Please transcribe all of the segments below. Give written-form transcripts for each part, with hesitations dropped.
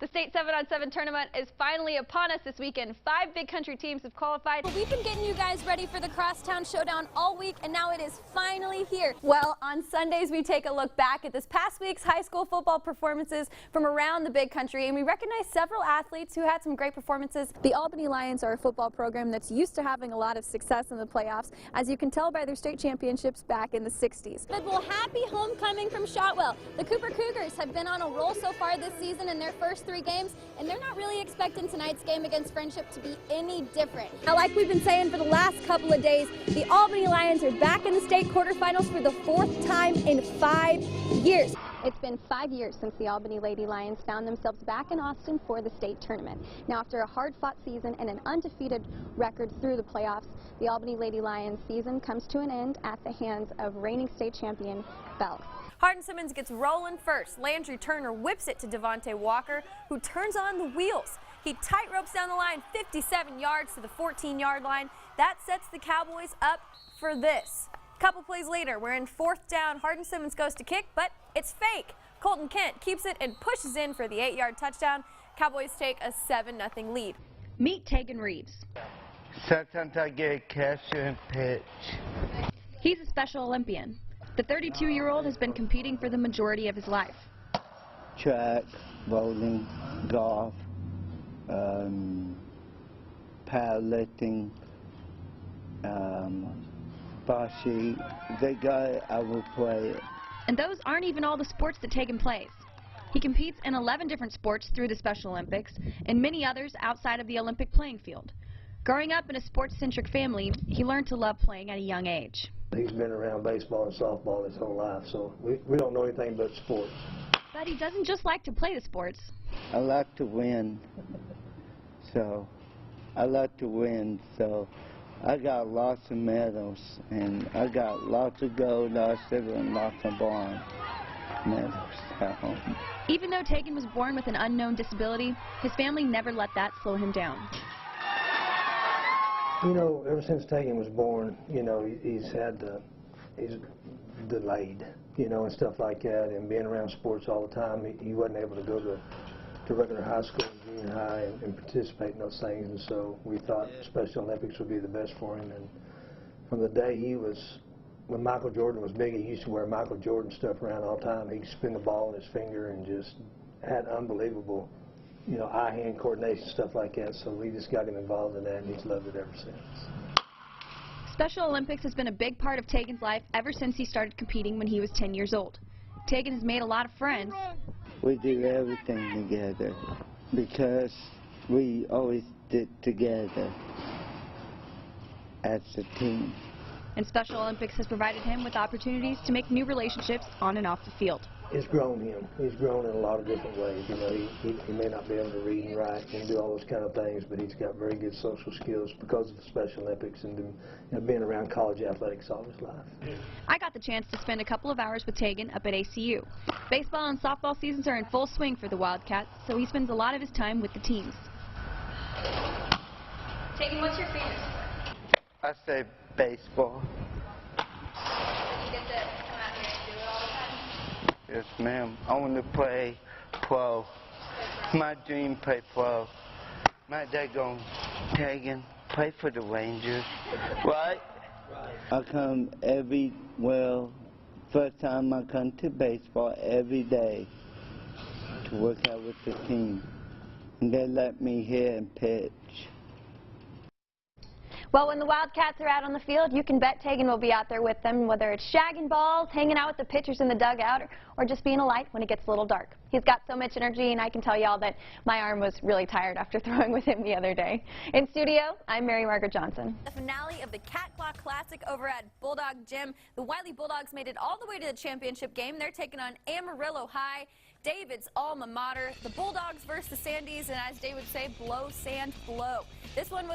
The state 7-on-7 tournament is finally upon us this weekend. 5 big country teams have qualified. We've been getting you guys ready for the Crosstown Showdown all week, and now it is finally here. Well, on Sundays we take a look back at this past week's high school football performances from around the big country, and we recognize several athletes who had some great performances. The Albany Lions are a football program that's used to having a lot of success in the playoffs, as you can tell by their state championships back in the 60s. Well, happy homecoming from Shotwell. The Cooper Cougars have been on a roll so far this season in their first 3 games, and they're not really expecting tonight's game against Friendship to be any different. Now, like we've been saying for the last couple of days, the Albany Lions are back in the state quarterfinals for the 4th time in 5 years. It's been 5 years since the Albany Lady Lions found themselves back in Austin for the state tournament. Now, after a hard-fought season and an undefeated record through the playoffs, the Albany Lady Lions season comes to an end at the hands of reigning state champion Bell. Hardin Simmons gets rolling first. Landry Turner whips it to Devontae Walker, who turns on the wheels. He tight ropes down the line 57 yards to the 14-yard line. That sets the Cowboys up for this. A couple plays later, we're in 4th down. Hardin Simmons goes to kick, but it's fake. Colton Kent keeps it and pushes in for the 8-yard touchdown. Cowboys take a 7-0 lead. Meet Tegan Reeves. Sometimes I get a catch and pitch. He's a Special Olympian. The 32-year-old has been competing for the majority of his life. Track, bowling, golf, powerlifting, boxing. They got it, I will play it. And those aren't even all the sports that Tegan plays. He competes in 11 different sports through the Special Olympics and many others outside of the Olympic playing field. Growing up in a sports-centric family, he learned to love playing at a young age. He's been around baseball and softball his whole life, so we don't know anything but sports. But he doesn't just like to play the sports. I like to win, so I got lots of medals, and I got lots of gold, lots of silver, and lots of bronze medals at home. Even though Tegan was born with an unknown disability, his family never let that slow him down. You know, ever since Tegan was born, you know, he's delayed, you know, and stuff like that, and being around sports all the time, he wasn't able to go to regular high school and junior high and participate in those things, and so we thought Special Olympics would be the best for him. And from the day when Michael Jordan was big, he used to wear Michael Jordan stuff around all the time. He could spin the ball in his finger and just had unbelievable, you know, eye-hand coordination, stuff like that, so we just got him involved in that, and he's loved it ever since. Special Olympics has been a big part of Tegan's life ever since he started competing when he was 10 years old. Tegan has made a lot of friends. We do everything together because we always did together as a team. And Special Olympics has provided him with opportunities to make new relationships on and off the field. It's grown him. He's grown in a lot of different ways. You know, he may not be able to read and write and do all those kind of things, but he's got very good social skills because of the Special Olympics and being around college athletics all his life. I got the chance to spend a couple of hours with Tegan up at ACU. Baseball and softball seasons are in full swing for the Wildcats, so he spends a lot of his time with the teams. Tegan, what's your favorite sport? I say baseball. You get to come out here and do it all the time? Yes, ma'am. I want to play pro. My dream, play pro. My dad going, Tegan, play for the Rangers. Right? I come first time I come to baseball every day to work out with the team. And they let me hit and pitch. Well, when the Wildcats are out on the field, you can bet Tegan will be out there with them, whether it's shagging balls, hanging out with the pitchers in the dugout, or just being a light when it gets a little dark. He's got so much energy, and I can tell y'all that my arm was really tired after throwing with him the other day. In studio, I'm Margaret Johnson. The finale of the Cat Claw Classic over at Bulldog Gym. The Wiley Bulldogs made it all the way to the championship game. They're taking on Amarillo High, David's alma mater. The Bulldogs versus the Sandies, and as Dave would say, blow, sand, blow. This one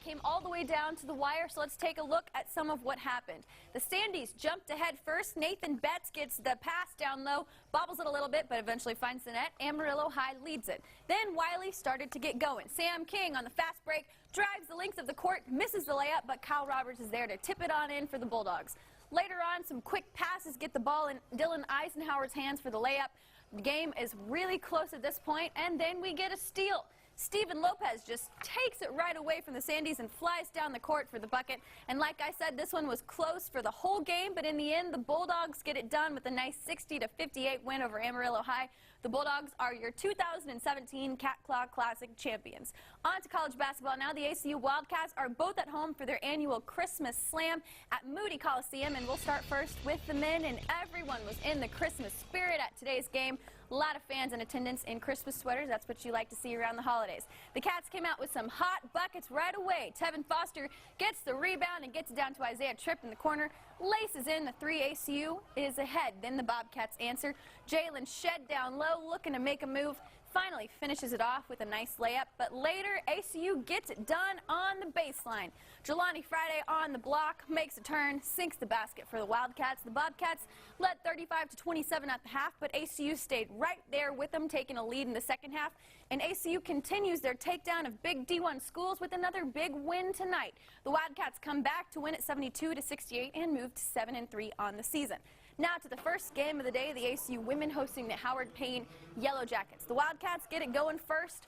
came all the way down to the wire, so let's take a look at some of what happened. The Sandies jumped ahead first. Nathan Betts gets the pass down low, bobbles it a little bit, but eventually finds the net. Amarillo High leads it. Then Wiley started to get going. Sam King on the fast break drives the length of the court, misses the layup, but Kyle Roberts is there to tip it on in for the Bulldogs. Later on, some quick passes get the ball in Dylan Eisenhower's hands for the layup. The game is really close at this point, and then we get a steal. Steven Lopez just takes it right away from the Sandys and flies down the court for the bucket. And like I said, this one was close for the whole game, but in the end, the Bulldogs get it done with a nice 60-58 win over Amarillo High. The Bulldogs are your 2017 Cat Claw Classic champions. On to college basketball now. The ACU Wildcats are both at home for their annual Christmas Slam at Moody Coliseum, and we'll start first with the men, and everyone was in the Christmas spirit at today's game. A lot of fans in attendance in Christmas sweaters. That's what you like to see around the holidays. The Cats came out with some hot buckets right away. Tevin Foster gets the rebound and gets it down to Isaiah Tripp in the corner. Laces in the three. ACU is ahead. Then the Bobcats answer. Jalen Shed down low, looking to make a move. Finally finishes it off with a nice layup, but later ACU gets it done on the baseline. Jelani Friday on the block, makes a turn, sinks the basket for the Wildcats. The Bobcats led 35-27 at the half, but ACU stayed right there with them, taking a lead in the second half. And ACU continues their takedown of big D1 schools with another big win tonight. The Wildcats come back to win at 72-68 and move to 7-3 on the season. Now to the first game of the day, the ACU women hosting the Howard Payne Yellow Jackets. The Wildcats get it going first.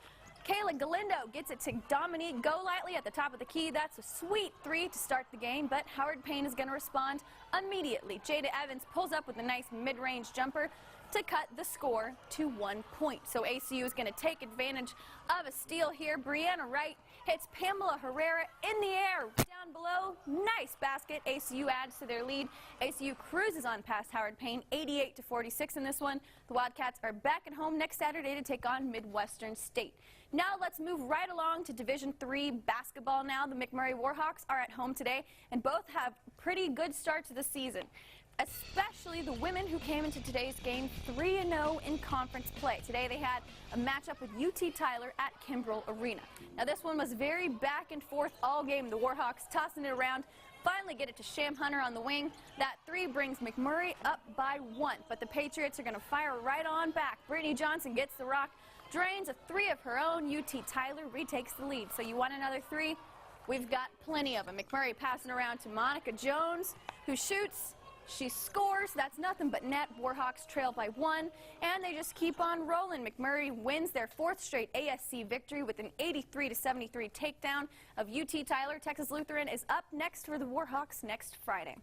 Kayla Galindo gets it to Dominique Golightly at the top of the key. That's a sweet three to start the game, but Howard Payne is going to respond immediately. Jada Evans pulls up with a nice mid-range jumper to cut the score to 1 point. So ACU is going to take advantage of a steal here. Brianna Wright hits Pamela Herrera in the air down below. Nice basket. ACU adds to their lead. ACU cruises on past Howard Payne, 88-46 in this one. The Wildcats are back at home next Saturday to take on Midwestern State. Now let's move right along to Division III basketball now. The McMurray Warhawks are at home today, and both have pretty good starts to the season, especially the women who came into today's game 3-0 in conference play. Today they had a matchup with UT Tyler at Kimbrell Arena. Now this one was very back and forth all game. The Warhawks tossing it around, finally get it to Sham Hunter on the wing. That three brings McMurray up by 1, but the Patriots are going to fire right on back. Brittany Johnson gets the rock, drains a three of her own. UT Tyler retakes the lead. So you want another three? We've got plenty of them. McMurray passing around to Monica Jones, who shoots. She scores. That's nothing but net. Warhawks trail by 1, and they just keep on rolling. McMurray wins their 4th straight ASC victory with an 83-73 takedown of UT Tyler. Texas Lutheran is up next for the Warhawks next Friday.